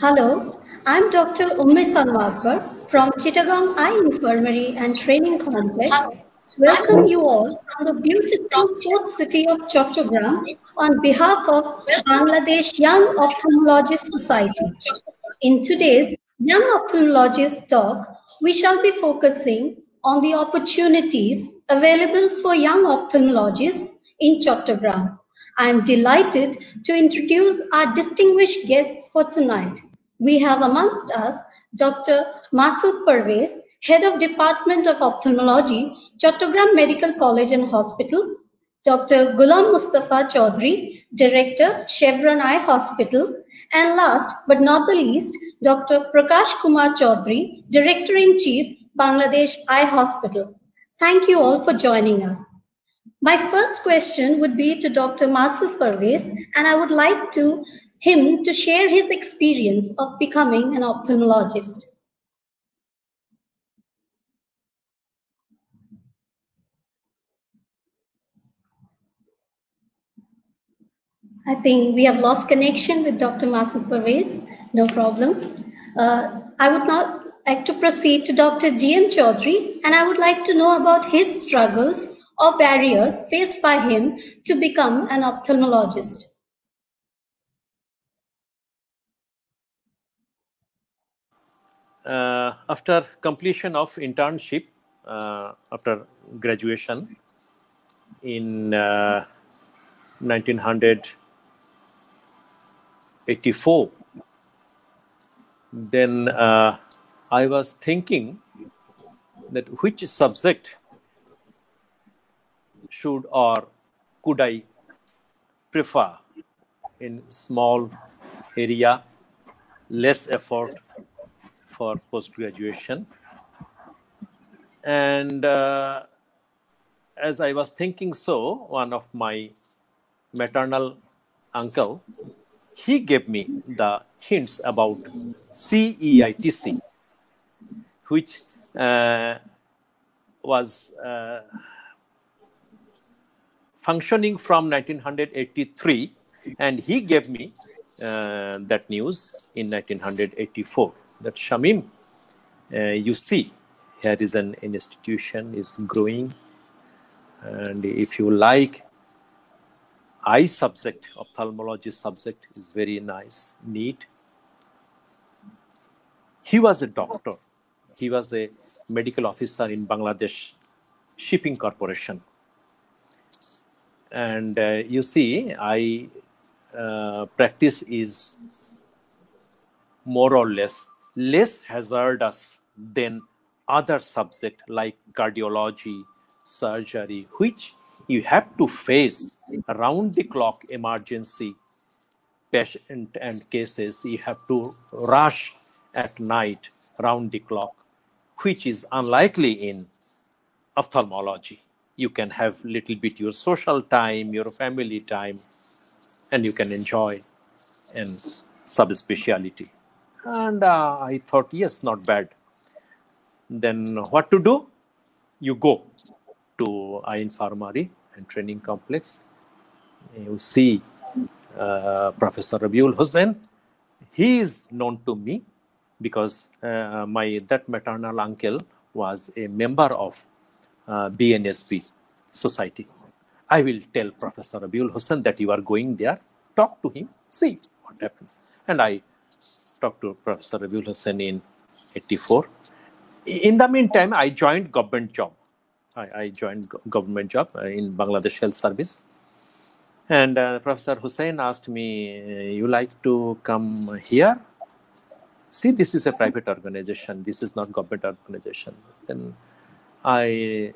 Hello, I'm Dr. Umme Salwakar from Chittagong Eye Infirmary and Training Complex. Welcome you all from the beautiful port city of Chattogram on behalf of Bangladesh Young Ophthalmologist Society. In today's Young Ophthalmologist Talk, we shall be focusing on the opportunities available for young ophthalmologists in Chattogram. I am delighted to introduce our distinguished guests for tonight. We have amongst us Dr. Masood Parvez, Head of Department of Ophthalmology, Chattogram Medical College and Hospital, Dr. Ghulam Mustafa Chaudhry, Director, Chevron Eye Hospital, and last but not the least, Dr. Prakash Kumar Chaudhry, Director-in-Chief, Bangladesh Eye Hospital. Thank you all for joining us. My first question would be to Dr. Masood Parvez, and I would like him to share his experience of becoming an ophthalmologist. I think we have lost connection with Dr. Masood Parvez. No problem. I would now like to proceed to Dr. G.M. Chaudhry, and I would like to know about his struggles or barriers faced by him to become an ophthalmologist. After completion of internship, after graduation in 1984, then I was thinking that which subject should or could I prefer in small area, less effort for post-graduation. And as I was thinking so, one of my maternal uncle, he gave me the hints about CEITC, which was functioning from 1983, and he gave me that news in 1984 that Shamim, you see, here is an institution is growing, and if you like eye subject, ophthalmology subject is very nice, neat. He was a doctor. He was a medical officer in Bangladesh Shipping Corporation. And you see, eye practice is more or less hazardous than other subjects like cardiology, surgery, which you have to face around the clock emergency patient and cases. You have to rush at night round the clock, which is unlikely in ophthalmology. You can have little bit your social time, your family time, and you can enjoy in subspecialty. And I thought, yes, not bad. Then what to do? You go to Eye Infirmary and Training Complex. You see Professor Rabiul Hussain. He is known to me because that maternal uncle was a member of BNSB society. I will tell Professor Rabiul Hussain that you are going there. Talk to him, see what happens. And I talked to Professor Rabiul Hussain in 84. In the meantime, I joined government job. I joined government job in Bangladesh Health Service. And Professor Hussain asked me, you like to come here? See, this is a private organization. This is not government organization. Then I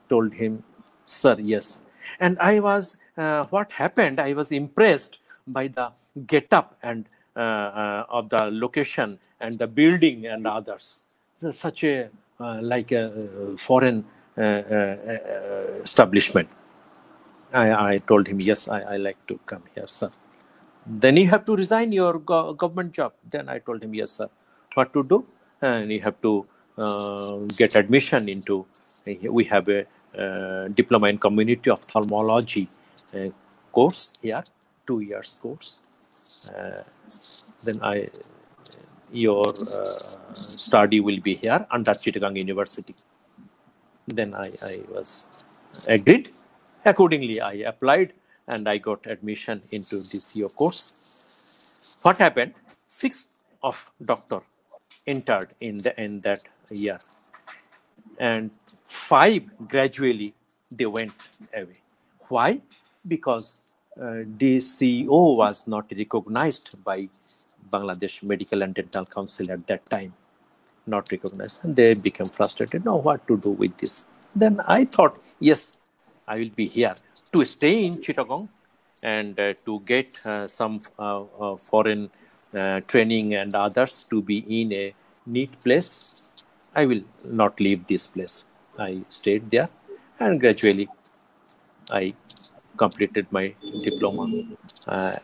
told him, sir, yes. And I was, what happened, I was impressed by the get-up and of the location and the building and others. It's such a, like a foreign establishment. I told him, yes, I like to come here, sir. Then you have to resign your government job. Then I told him, yes, sir. What to do? And you have to get admission into, we have a diploma in community ophthalmology course here, 2 years course. Then I your study will be here under Chittagong University. Then I was agreed. Accordingly, I applied and I got admission into this year course. What happened? 6 of doctor entered in that year, and 5 gradually they went away. Why? Because DCO was not recognized by Bangladesh Medical and Dental Council at that time. Not recognized, and they became frustrated. Now, what to do with this? Then I thought, yes, I will be here to stay in Chittagong and to get some foreign training and others to be in a neat place. I will not leave this place. I stayed there, and gradually I completed my diploma,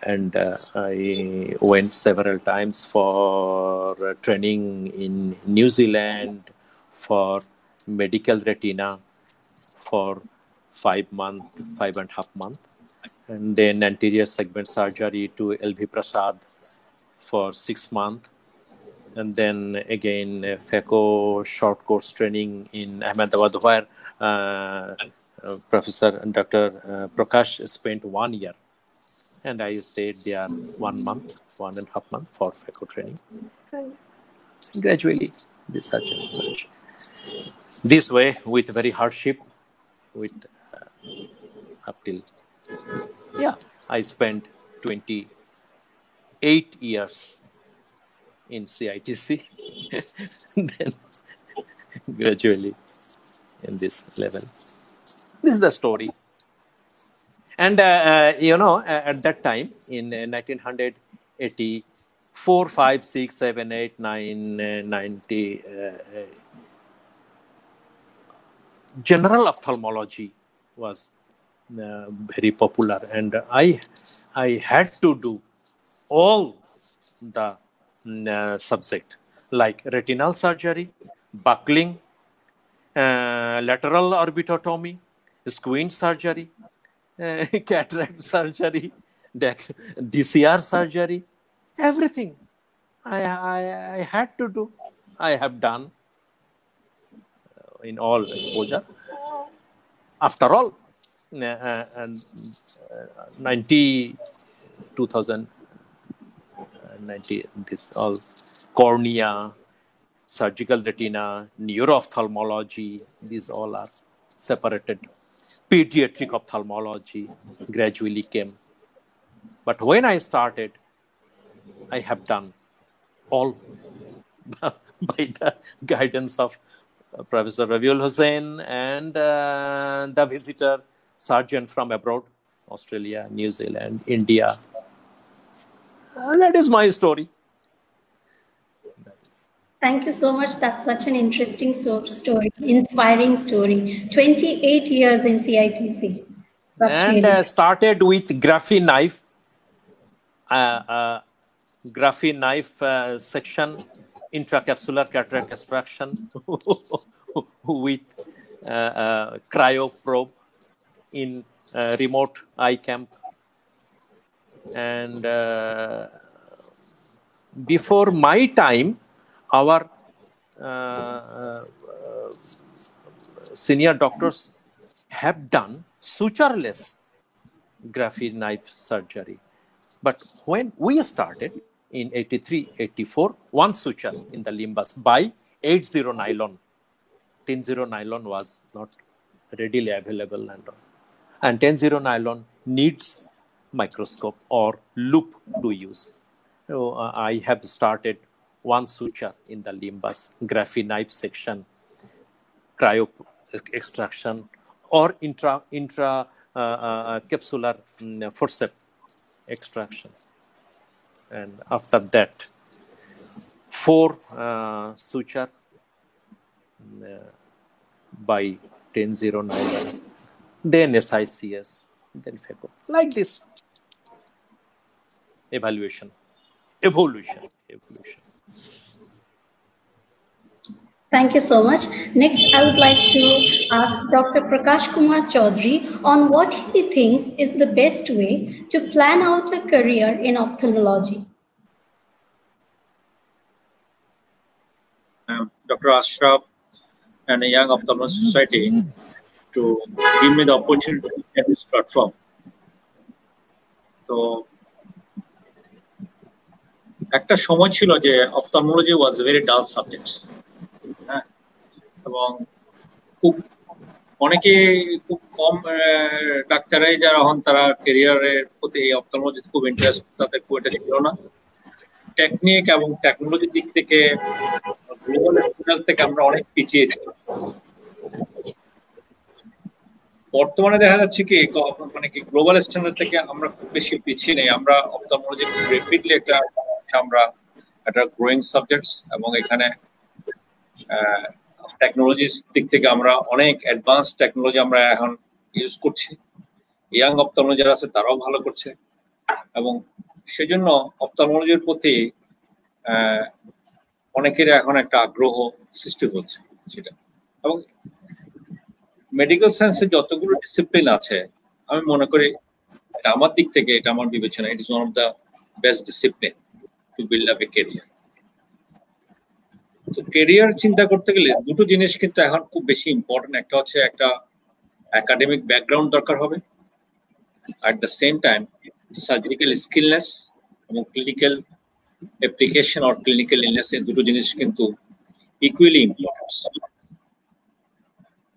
and I went several times for training in New Zealand for medical retina for 5.5 months, and then anterior segment surgery to LV Prasad for 6 months, and then again FECO short course training in Ahmedabad, where Professor and Dr. Prakash spent 1 year, and I stayed there 1 month, 1.5 months for FECO training. Gradually, such and such. This way, with very hardship, with up till I spent 28 years in CITC, then gradually in this level. This is the story. And, at that time, in 1984, 5, 6, 7, 8, 9, 90, general ophthalmology was very popular. And I had to do all the subject, like retinal surgery, buckling, lateral orbitotomy, squint surgery, cataract surgery, DCR surgery, everything I had to do. I have done in all exposure. After all, 2090, this all cornea, surgical retina, neuro-ophthalmology, these all are separated. Pediatric ophthalmology gradually came. But when I started, I have done all by the guidance of Professor Rabiul Hussain and the visitor surgeon from abroad, Australia, New Zealand, India. That is my story. Thank you so much. That's such an interesting story, inspiring story. 28 years in CITC. That's and really started with graphene knife. Graphene knife section, intracapsular cataract extraction with cryo probe in remote eye camp. And before my time, our senior doctors have done sutureless graphene knife surgery. But when we started in 83, 84, one suture in the limbus by 80 nylon. 10-0 nylon was not readily available. And 10-0 nylon needs microscope or loop to use. So I have started one suture in the limbus, graphene knife section, cryo extraction, or intracapsular forceps extraction. And after that, 4 suture by 10-0 nylon, then SICS, then FECO. Like this. Evolution. Thank you so much. Next, I would like to ask Dr. Prakash Kumar Chaudhary on what he thinks is the best way to plan out a career in ophthalmology. Dr. Ashraf and the Young Ophthalmology Society to give me the opportunity to get this platform. So, একটা সময় ছিল যে ophthalmology was a very dull subject. এবং খুব অনেকে খুব কম ডাক্তারাই যারা হন তারা ক্যারিয়ারের প্রতি এই অপথলমোলজিতে খুব ইন্টারেস্ট তাদের খুব একটা ছিল না। টেকনিক এবং টেকনোলজির দিক থেকে গ্লোবাল স্ট্যান্ডার্ড থেকে আমরা অনেক পিছিয়ে ছিলাম। বর্তমানে দেখা যাচ্ছে কি মানে কি গ্লোবাল স্ট্যান্ডার্ড থেকে আমরা খুব বেশি পিছিয়ে নেই। আমরা অপথলমোলজি খুব র্যাপিডলি আমরা একটা গ্রোয়িং সাবজেক্টস এবং এখানে টেকনোলজির দিক থেকে আমরা অনেক অ্যাডভান্স টেকনোলজি আমরা এখন ইউজ করছি। ইয়াং অপথলমোলজি যারা আছে তারাও ভালো করছে এবং সেজন্য অপথলমোলজির প্রতি অনেকের এখন একটা আগ্রহ সৃষ্টি হচ্ছে সেটা। এবং মেডিকেল সায়েন্সে যতগুলো ডিসিপ্লিন আছে আমি মনে করি এটা আমার দিক থেকে, এটা আমার বিবেচনা, it is one of the best discipline to build up A career. তো ক্যারিয়ার চিন্তা করতে গেলে দুটো জিনিস কিন্তু এখন খুব বেশি ইম্পর্টেন্ট। একটা হচ্ছে একটা একাডেমিক ব্যাকগ্রাউন্ড দরকার হবে, at the same time surgical skillness এবং clinical application or clinical illness এই দুটো জিনিস কিন্তু ইকুয়ালি ইম্পর্টেন্ট।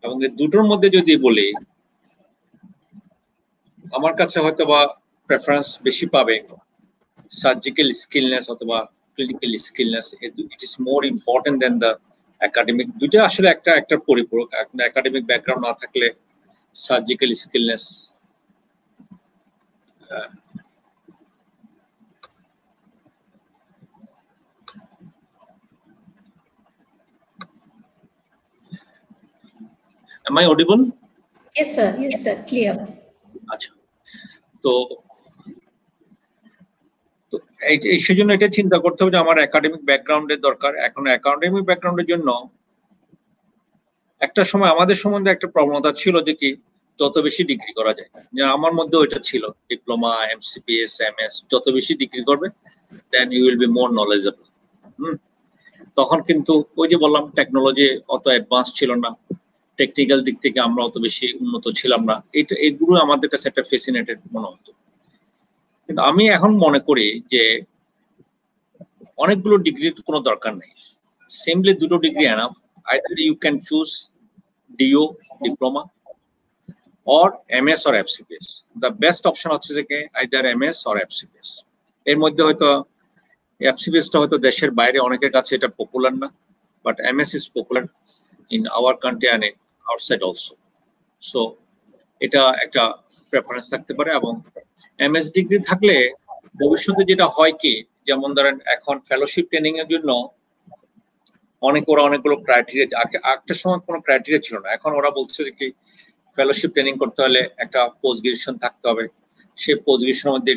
এবং এই দুটোর মধ্যে যদি বলি আমার কাছে হয়তো বা প্রেফারেন্স বেশি পাবে সার্জিক্যাল স্কিলনেস অথবা clinical skillness. It is more important than the academic. দুটো আসলে একটা পরিপূরক। একাডেমিক ব্যাকগ্রাউন্ড না থাকলে surgical skillness Am I audible? Yes, sir. Yes, sir. Clear. আচ্ছা, তো এই সেজন্য এটা চিন্তা করতে হবে যে আমার একাডেমিক ব্যাকগ্রাউন্ডের দরকার। এখন একাডেমিক ব্যাকগ্রাউন্ডের জন্য একটা সময় আমাদের সম্বন্ধে একটা প্রবণতা ছিল যে কি যত বেশি ডিগ্রি করা যায়, যে আমার মধ্যে ওইটা ছিল, ডিপ্লোমা, এমসিপিএস, এমএস, যত বেশি ডিগ্রি করবে then you will be more knowledgeable. তখন কিন্তু ওই যে বললাম টেকনোলজি অত অ্যাডভান্স ছিল না, টেকনিক্যাল দিক থেকে আমরা অত বেশি উন্নত ছিলাম না। এইগুলো আমাদের কাছে একটা ফ্যাসিনেটেড মনে হতো। কিন্তু আমি এখন মনে করি যে অনেকগুলো ডিগ্রির কোনো দরকার নেই, সিম্পলি দুটো degree enough. Either you can choose do diploma or MS or FCPS. The best option হচ্ছে যে either MS or FCPS। এর মধ্যে হয়তো FCPS টা হয়তো দেশের বাইরে অনেকের কাছে এটা পপুলার না, but MS is popular in our country and outside also. So এটা একটা প্রেফারেন্স থাকতে পারে। এবং MS ডিগ্রি থাকলে ভবিষ্যতে যেটা হয় কি, যেমন ধরেন এখন ফেলোশিপ ট্রেনিং এর জন্য ওরা অনেকগুলো ক্রাইটেরিয়া, একটা সময় কোনো ক্রাইটেরিয়া ছিল না, এখন ওরা বলছে যে কি ফেলোশিপ ট্রেনিং করতে হলে একটা পোস্ট গ্রাজুয়েশন থাকতে হবে। সেই পোস্ট গ্রাজুয়েশনের মধ্যে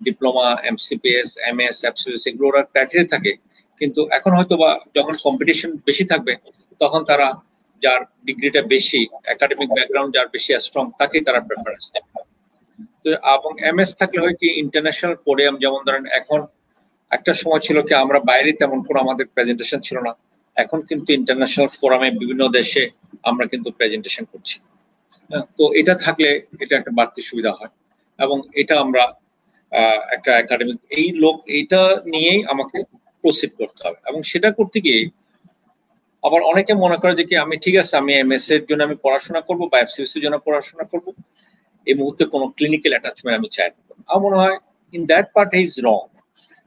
ডিপ্লোমা, এমসিপিএস, এমএস, এফসিপিএস এগুলো ওরা ক্রাইটেরিয়া থাকে। কিন্তু এখন হয়তো বা যখন কম্পিটিশন বেশি থাকবে তখন তারা যার ডিগ্রিটা বেশি, একাডেমিক ব্যাকগ্রাউন্ড যার বেশি স্ট্রং তাকেই তারা প্রেফারেন্স দেবে। তো এবং এমএস থাকলে হয় কি ইন্টারন্যাশনাল পোডিয়াম, যেমন ধরেন এখন একটা সময় ছিল কি আমরা বাইরে তেমন কোনো আমাদের প্রেজেন্টেশন ছিল না, এখন কিন্তু ইন্টারন্যাশনাল ফোরামে বিভিন্ন দেশে আমরা কিন্তু প্রেজেন্টেশন করছি। তো এটা থাকলে এটা একটা বাড়তি সুবিধা হয় এবং এটা আমরা একটা একাডেমিক এইটা নিয়েই আমাকে প্রসিড করতে হবে। এবং সেটা করতে গিয়ে আবার অনেকে মনে করে যে কি আমি ঠিক আছে আমি এমএস এর জন্য আমি পড়াশোনা করব বা এফসিপিএস এর জন্য পড়াশোনা করব, এই মুহূর্তে কোনো ক্লিনিক্যাল অ্যাটাচমেন্ট আমি চাই না। আমার মনে হয় in that part is wrong.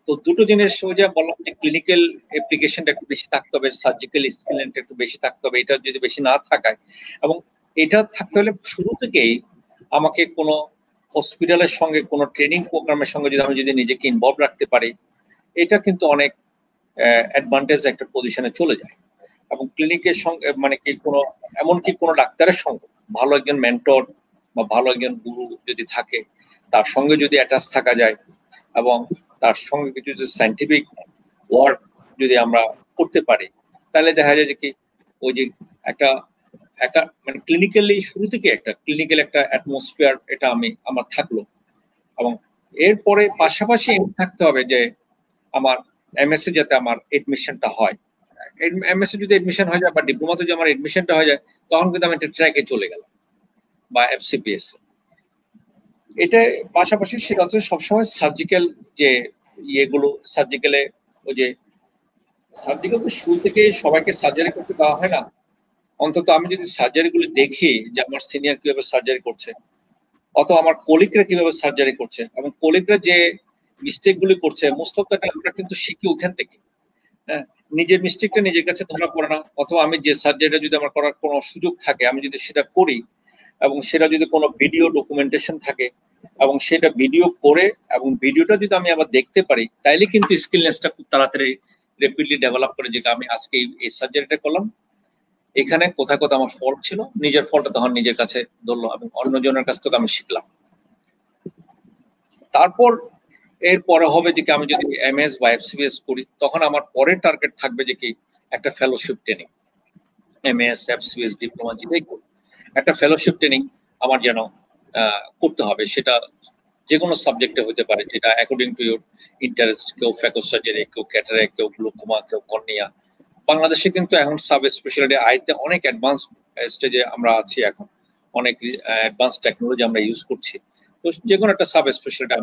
তো দুটো জিনিস সোজা বললাম যে ক্লিনিক্যাল অ্যাপ্লিকেশনটা একটু বেশি থাকতে হবে, সার্জিক্যাল স্কিলটা একটু বেশি থাকতে হবে। এটা যদি বেশি না থাকায় এবং এটা থাকতে হলে শুরু থেকেই আমাকে কোনো হসপিটালের সঙ্গে কোনো ট্রেনিং প্রোগ্রামের সঙ্গে যদি আমি নিজেকে ইনভলভ রাখতে পারি, এটা কিন্তু অনেক অ্যাডভান্টেজ একটা পজিশনে চলে যায়। এবং ক্লিনিকের সঙ্গে মানে কি কোনো এমনকি কোনো ডাক্তারের সঙ্গে ভালো একজন মেন্টর বা ভালো একজন গুরু যদি থাকে, তার সঙ্গে যদি অ্যাটাচ থাকা যায় এবং তার সঙ্গে কিছু যদি সায়েন্টিফিক ওয়ার্ক যদি আমরা করতে পারি, তাহলে দেখা যায় যে কি ওই যে একটা মানে ক্লিনিক্যালি শুরু থেকে একটা ক্লিনিক্যাল একটা অ্যাটমসফিয়ার এটা আমার থাকলো। এবং এরপরে পাশাপাশি থাকতে হবে যে আমার এমএসসি যাতে আমার এডমিশনটা হয়, এমএসসি যদি এডমিশন হয়ে যায় বা ডিপ্লোমাতে যদি আমার এডমিশনটা হয়ে যায়, তখন কিন্তু আমি একটা ট্র্যাকে চলে গেলাম বা এফসিপিএস। এটা পাশাপাশি সেটা হচ্ছে সবসময় সার্জিক্যাল যে ইয়েগুলো, সার্জিক্যালে ওই যে সার্জিক্যাল তো শুরু থেকে সবাইকে সার্জারি করতে দেওয়া হয় না, অন্তত আমি যদি সার্জারি গুলো দেখি যে আমার সিনিয়র কিভাবে সার্জারি করছে অথবা আমার কলিগরা কিভাবে সার্জারি করছে এবং কলিগরা যে মিস্টেক গুলি করছে, মোস্ট অফ দ্য টাইম আমরা কিন্তু শিখি ওখান থেকে। হ্যাঁ, নিজের মিস্টেকটা নিজের কাছে ধরা পড়ে না, অথবা আমি যে সার্জারিটা যদি আমার করার কোনো সুযোগ থাকে আমি যদি সেটা করি এবং সেটা যদি কোনো ভিডিও ডকুমেন্টেশন থাকে এবং সেটা ভিডিও করে এবং ভিডিওটা যদি আমি আবার দেখতে পারি, তাইলে কিন্তু স্কিলনেসটা খুব তাড়াতাড়ি রেপিডলি ডেভেলপ করে, যে আমি আজকে এই সার্জারিটা করলাম, এখানে কোথায় কোথায় আমার ফল্ট ছিল, নিজের ফল্টটা তখন নিজের কাছে ধরলো এবং অন্যজনের কাছ থেকে আমি শিখলাম। তারপর এরপরে হবে যে কি আমি যদি এমএস বা এফসিবিএস করি, তখন আমার পরের টার্গেট থাকবে যে কি একটা fellowship training, MS FCBS diploma যেটাই করি, একটা ফেলোশিপ ট্রেনিং আমার যেন করতে হবে। সেটা যে কোনো সাবজেক্টে হতে পারে, যেটা অ্যাকর্ডিং টু ইউর ইন্টারেস্ট। কেউ ফ্যাকো সার্জারি, কেউ ক্যাটারাক্ট, কেউ গ্লুকোমা, কেউ কর্নিয়া। বাংলাদেশে কিন্তু এখন সাব স্পেশালিটি আইতে অনেক অ্যাডভান্স স্টেজে আমরা আছি, এখন অনেক অ্যাডভান্স টেকনোলজি আমরা ইউজ করছি। তো যে কোনো একটা সাব স্পেশালিটি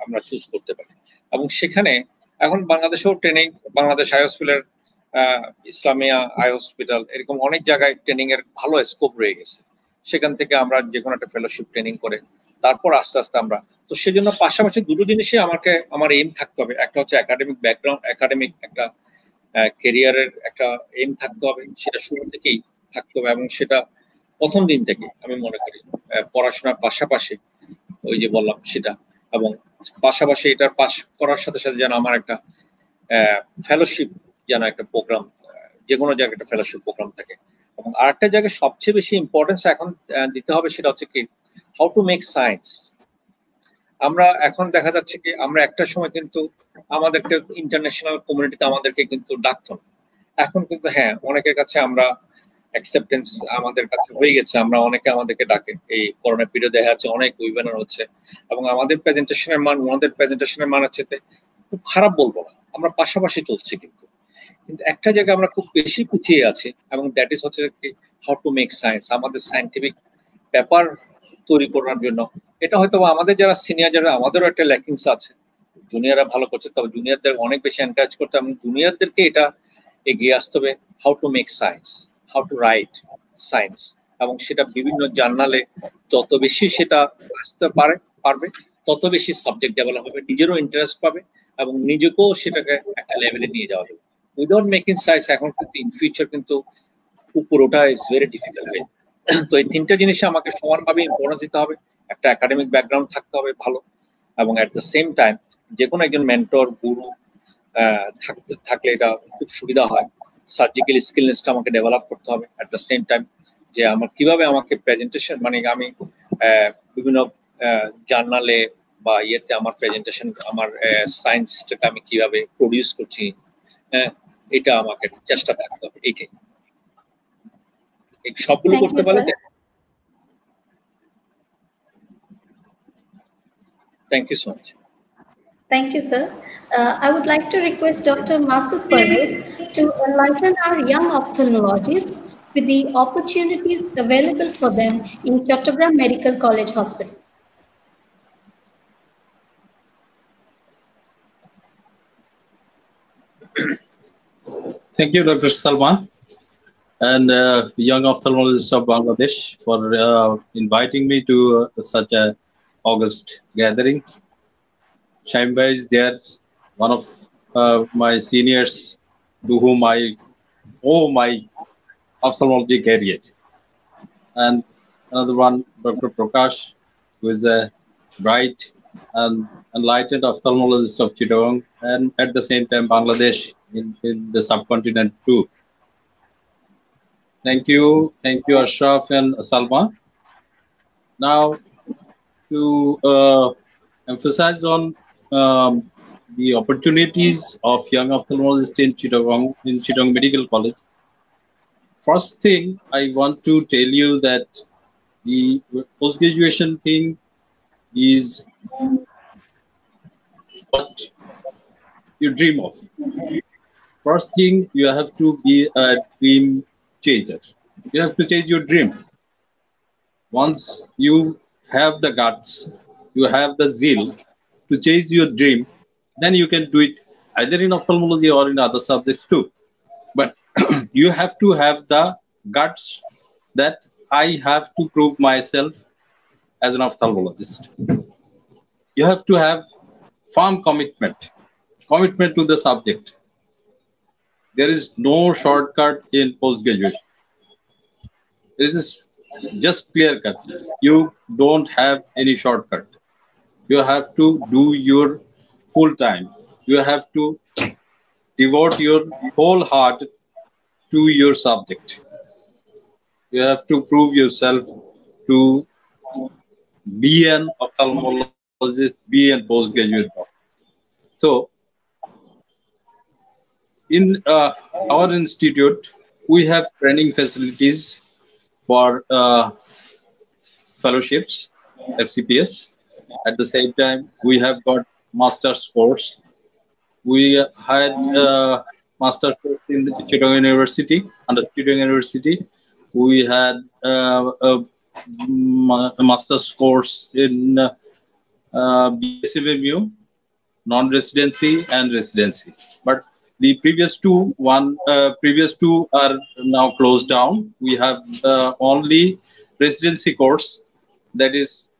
আমরা চুজ করতে পারি এবং সেখানে এখন বাংলাদেশেও training, Bangladesh eye hospital, Islamia eye hospital, এরকম অনেক জায়গায় ট্রেনিং এর ভালো স্কোপ রয়ে গেছে। সেখান থেকে আমরা যে কোনো একটা ফেলোশিপ ট্রেনিং করে তারপর আস্তে আস্তে আমরা, তো সেজন্য পাশাপাশি দুটো জিনিসই আমার এইম থাকতে হবে। একটা হচ্ছে একাডেমিক ব্যাকগ্রাউন্ড, একাডেমিক একটা ক্যারিয়ারের একটা এইম থাকতে হবে, সেটা শুরু থেকেই থাকতে হবে এবং সেটা প্রথম দিন থেকে আমি মনে করি পড়াশোনার পাশাপাশি ওই যে বললাম সেটা, এবং পাশাপাশি এটার পাশ করার সাথে সাথে যেন আমার একটা ফেলোশিপ, যেন একটা প্রোগ্রাম, যে কোনো জায়গায় একটা ফেলোশিপ প্রোগ্রাম থাকে। এবং আরেকটা জায়গায় সবচেয়ে বেশি ইম্পর্টেন্স এখন দিতে হবে, সেটা হচ্ছে কি হাউ টু মেক সায়েন্স। আমরা এখন দেখা যাচ্ছে কি আমরা একটা সময় কিন্তু আমাদেরকে ইন্টারন্যাশনাল কমিউনিটিতে আমাদেরকে কিন্তু ডাকতো না, এখন কিন্তু হ্যাঁ অনেকের কাছে আমরা অ্যাকসেপ্টেন্স আমাদের কাছে হয়ে গেছে, আমরা অনেকে আমাদেরকে ডাকে। এই করোনা পিরিয়ড দেখা যাচ্ছে অনেক ওয়েবিনার হচ্ছে এবং আমাদের প্রেজেন্টেশনের মান ওনাদের প্রেজেন্টেশনের মান হচ্ছে খুব খারাপ বলবো না, আমরা পাশাপাশি চলছি। কিন্তু একটা জায়গায় আমরা খুব বেশি পিছিয়ে আছি এবং দ্যাট ইজ হচ্ছে কি হাউ টু মেক সায়েন্স। আমাদের সায়েন্টিফিক পেপার তৈরি করার জন্য এটা হয়তো আমাদের যারা সিনিয়র, যারা আমাদেরও একটা ল্যাকিংস আছে, জুনিয়ররা ভালো করছে, তবে জুনিয়রদের অনেক বেশি এনকারেজ করতে এবং জুনিয়রদেরকে এটা এগিয়ে আসতে হবে, how to make science, how to right science. এবং সেটা বিভিন্ন জার্নালে যত বেশি সেটা আসতে পারবে তত বেশি সাবজেক্ট ডেভেলপ হবে, নিজেরও ইন্টারেস্ট পাবে এবং নিজেকেও সেটাকে একটা লেভেলে নিয়ে যাওয়া যাবে। উইদাউট মেকিং সায়েন্স এখন কিন্তু ইন ফিউচার কিন্তু উপর ওঠা ইজ ভেরি ডিফিকাল্ট হয়ে। তো এই তিনটা জিনিসে আমাকে সমানভাবে ইম্পর্টেন্স দিতে হবে। একটা একাডেমিক ব্যাকগ্রাউন্ড থাকতে হবে ভালো, এবং এট দ্য সেম টাইম যে কোনো একজন মেন্টর, গুরু থাকলে এটা খুব সুবিধা হয়। সার্জিক্যাল স্কিলনেসটা আমাকে ডেভেলপ করতে হবে। এট দ্য সেম টাইম যে আমার কিভাবে আমাকে প্রেজেন্টেশন, মানে আমি বিভিন্ন জার্নালে বা ইয়েতে আমার প্রেজেন্টেশন, আমার সায়েন্সটাকে আমি কিভাবে প্রডিউস করছি, এটা আমাকে চেষ্টা থাকতে হবে। এইটাই, এই সবগুলো করতে পারলে। Thank you so much. Thank you, sir. I would like to request Dr. Masood Parvez to enlighten our young ophthalmologists with the opportunities available for them in Chattogram Medical College Hospital. Thank you, Dr. Salman, and young ophthalmologist of Bangladesh, for inviting me to such a August gathering. Shaimba is there, one of my seniors to whom I owe my ophthalmology career. And another one, Dr. Prakash, who is a bright and enlightened ophthalmologist of Chittagong, and at the same time Bangladesh in the subcontinent too. Thank you, Ashraf and Salma. Now, to emphasize on the opportunities of young ophthalmologists in Chittagong Medical College. First thing, I want to tell you that the post-graduation thing is what you dream of. first thing, you have to be a dream chaser. You have to chase your dream. Once you have the guts, you have the zeal to chase your dream, then you can do it either in ophthalmology or in other subjects too. But you have to have the guts that I have to prove myself as an ophthalmologist. You have to have firm commitment to the subject. There is no shortcut in post-graduation. This is just clear cut. You don't have any shortcut. You have to do your full time. You have to devote your whole heart to your subject. You have to prove yourself to be an ophthalmologist, be a postgraduate doctor. So, in our institute, we have training facilities for fellowships, FCPS. At the same time, we have got master's course. We had master's course in Chittagong University. Under Chittagong University, we had a master's course in BSMMU, non-residency and residency. But the previous two are now closed down. We have only residency course, that is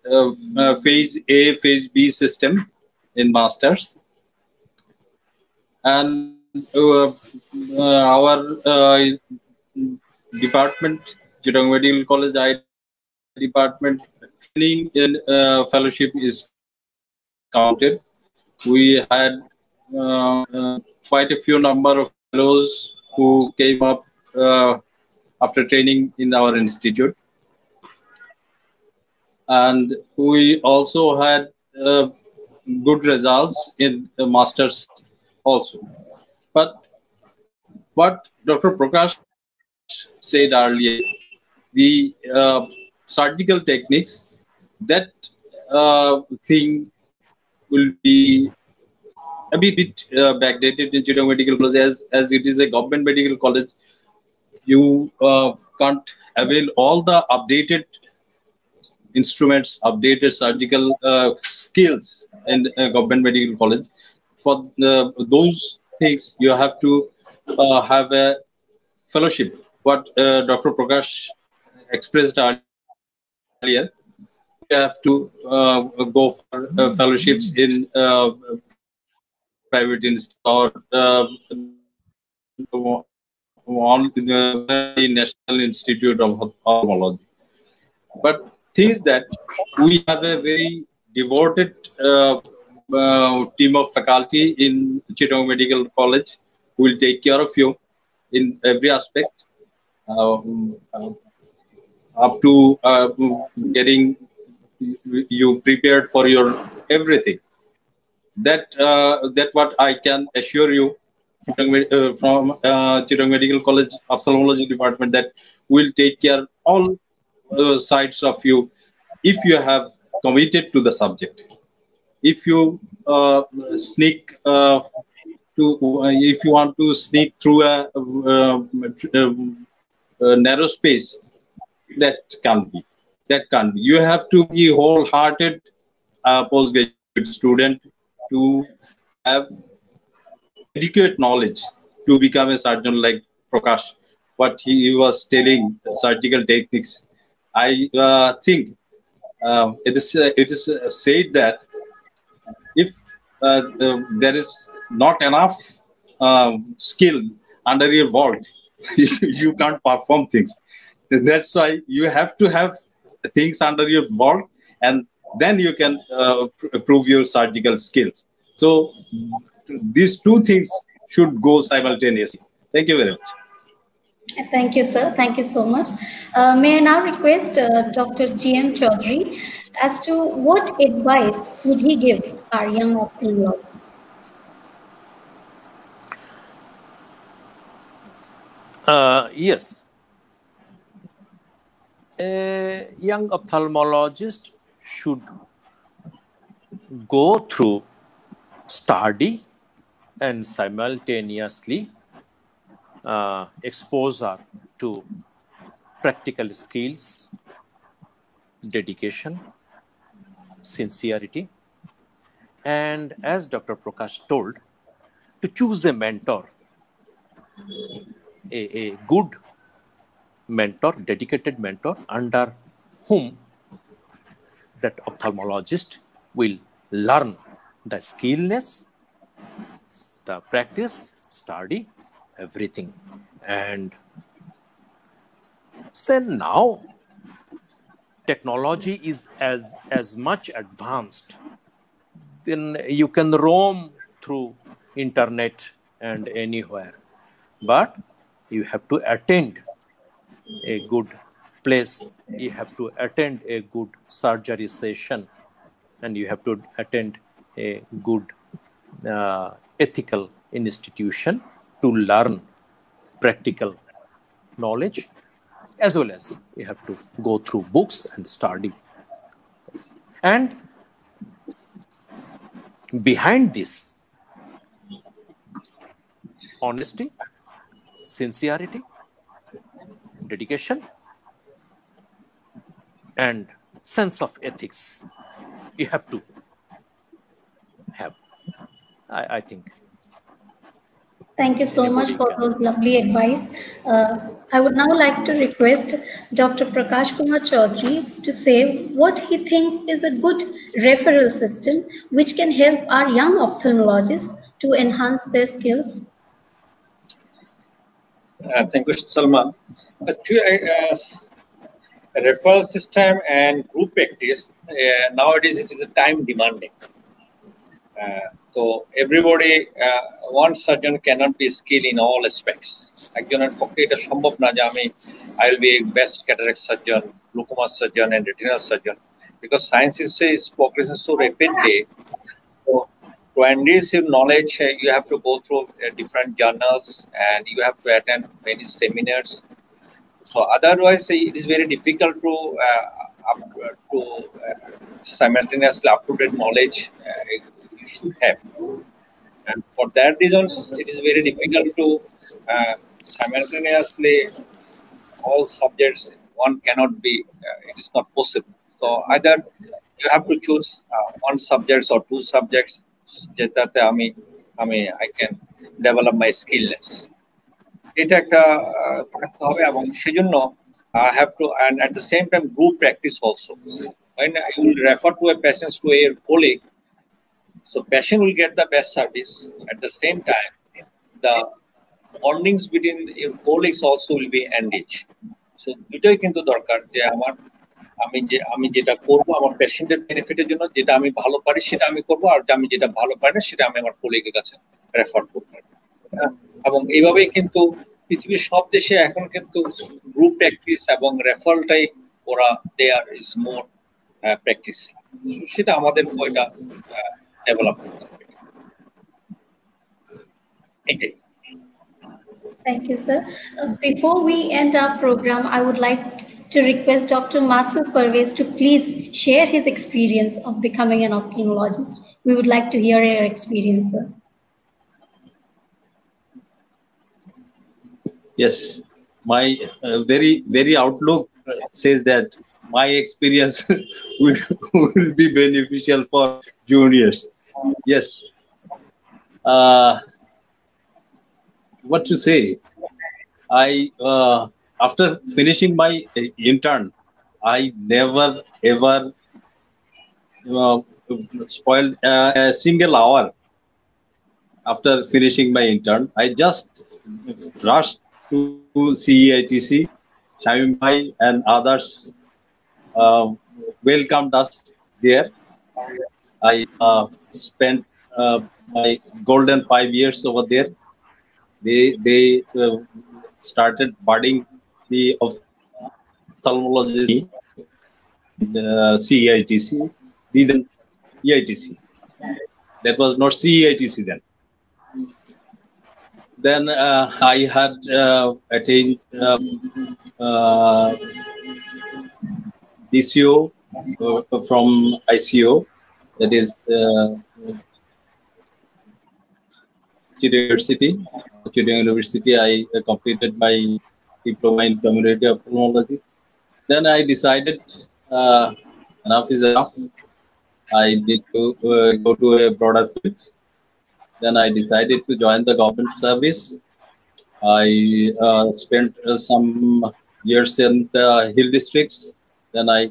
phase A, phase B system in masters. And our department, Chittagong Medical College I department, training in fellowship is counted. We had quite a few number of fellows who came up after training in our institute. And we also had good results in the masters also. But what Dr. Prakash said earlier, the surgical techniques, that thing will be a bit backdated in Chittagong Medical College, as it is a government medical college. You can't avail all the updated instruments, updated surgical skills in government medical college. For those things, you have to have a fellowship. What Dr. Prakash expressed earlier, you have to go for fellowships in private institute or on the National Institute of Ophthalmology. But things that we have a very devoted team of faculty in Chittagong Medical College who will take care of you in every aspect, up to getting you prepared for your everything. That what I can assure you from Chittagong Medical College Ophthalmology Department, that will take care all sides of you if you have committed to the subject. If you if you want to sneak through a narrow space, that can't be. You have to be wholehearted postgraduate student to have adequate knowledge to become a surgeon like Prakash. What he was telling, surgical techniques, I think it is said that if there is not enough skill under your vault, you can't perform things. That's why you have to have things under your vault, and then you can prove your surgical skills. So these two things should go simultaneously. Thank you very much. Thank you, sir. Thank you so much. May I now request Dr. G.M. Chaudhary as to what advice would he give our young ophthalmologists? Yes. A young ophthalmologist should go through study and simultaneously exposure to practical skills, dedication, sincerity, and as Dr. Prakash told, to choose a mentor, a good mentor, dedicated mentor, under whom that ophthalmologist will learn the skillness, the practice, study, everything. And say now technology is as much advanced, then you can roam through internet and anywhere, but you have to attend a good place, you have to attend a good surgery session, and you have to attend a good ethical institution to learn practical knowledge, as well as you have to go through books and study. And behind this, honesty, sincerity, dedication, and sense of ethics you have to have, I think. Thank you so much for those lovely advice. I would now like to request Dr. Prakash Kumar Chaudhary to say what he thinks is a good referral system which can help our young ophthalmologists to enhance their skills. Thank you, Salman. Referral system and group practice, nowadays it is a time demanding. So everybody, one surgeon cannot be skilled in all aspects. I will be a best cataract surgeon, glaucoma surgeon, and retinal surgeon, because science is progressing so rapidly. So to enrich your knowledge, you have to go through different journals and you have to attend many seminars. So otherwise, it is very difficult to simultaneously up-to-date knowledge you should have. And for that reasons, it is very difficult to simultaneously all subjects. One cannot be. It is not possible. So either you have to choose one subject or two subjects. I can develop my skills. It have to, and at the same time group practice also. When you will refer to a patient to a colleague, so patient will get the best service. At the same time, the bondings between your colleagues also will be enriched. So দুটোই কিন্তু দরকার যে আমি যেটা করব আমার পেশেন্টের বেনিফিটের জন্য, যেটা আমি ভালো পারি সেটা আমি করব, আর আমি যেটা ভালো পারি না সেটা আমি আমার কলিগের কাছে রেফার করব। এবং এইভাবেই কিন্তু পৃথিবীর সব দেশে এখন কিন্তু গ্রুপ প্র্যাকটিস এবং রেফারেলটাই ওরা দেয়ার ইজ মোর প্র্যাকটিস, সেটা আমাদের ওইটা ডেভেলপ করতে হবে। এটাই। Thank you, sir. Before we end our program, I would like to request Dr. Masud Parvez to please share his experience of becoming an ophthalmologist. We would like to hear your experience, sir. Yes, my very outlook says that my experience will be beneficial for juniors. Yes. What to say? After finishing my intern, I never ever spoiled a single hour. After finishing my intern, I just rushed to CEITC. Shamim Bhai and others welcomed us there. I spent my golden 5 years over there. They started budding the ophthalmology CEITC, then EITC. That was not CEITC then. Then I had attained DCO from ICO, that is University, Chittagong University, I completed my diploma in community ophthalmology. Then I decided enough is enough. I need to go to a broader field. Then I decided to join the government service. I spent some years in the hill districts. Then I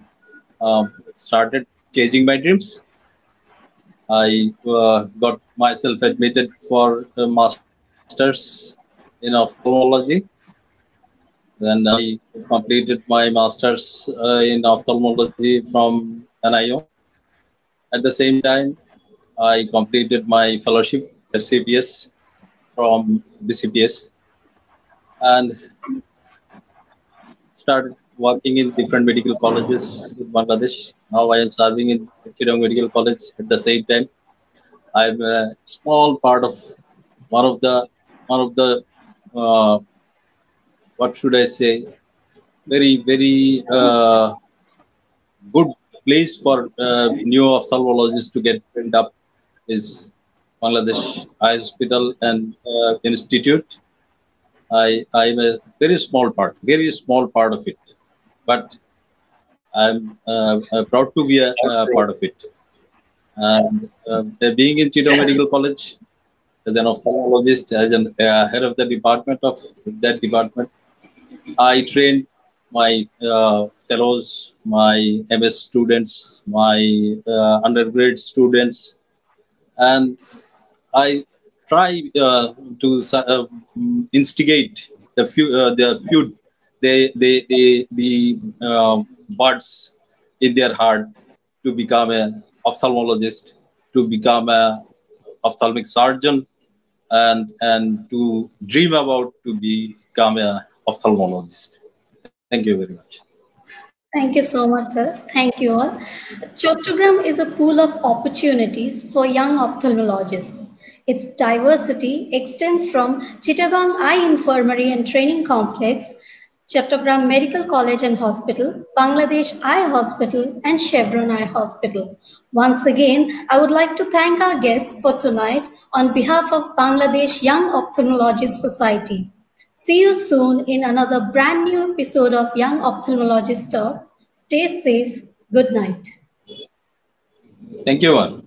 started chasing my dreams. I got myself admitted for a master's in ophthalmology. Then I completed my master's in ophthalmology from NIO. At the same time, I completed my fellowship at CPS from BCPS and started working in different medical colleges in Bangladesh. Now I am serving in Chittagong Medical College. At the same time, I'm a small part of one of the what should I say, very good place for new ophthalmologists to get trained up is Bangladesh Eye Hospital and Institute. I'm a very small part of it, but I'm proud to be a part of it. And being in Chittagong Medical College as an ophthalmologist, as an head of the department of that department, I trained my fellows, my MS students, my undergrad students, and I try to instigate the buds in their heart to become a ophthalmologist, to become a ophthalmic surgeon, and to dream about to become a ophthalmologist. Thank you very much. Thank you so much, sir. Thank you all. Chattogram is a pool of opportunities for young ophthalmologists. Its diversity extends from Chittagong Eye Infirmary and Training Complex, Chattogram Medical College and Hospital, Bangladesh Eye Hospital, and Chevron Eye Hospital. Once again, I would like to thank our guests for tonight on behalf of Bangladesh Young Ophthalmologist Society. See you soon in another brand new episode of Young Ophthalmologist Talk. Stay safe. Good night. Thank you, man.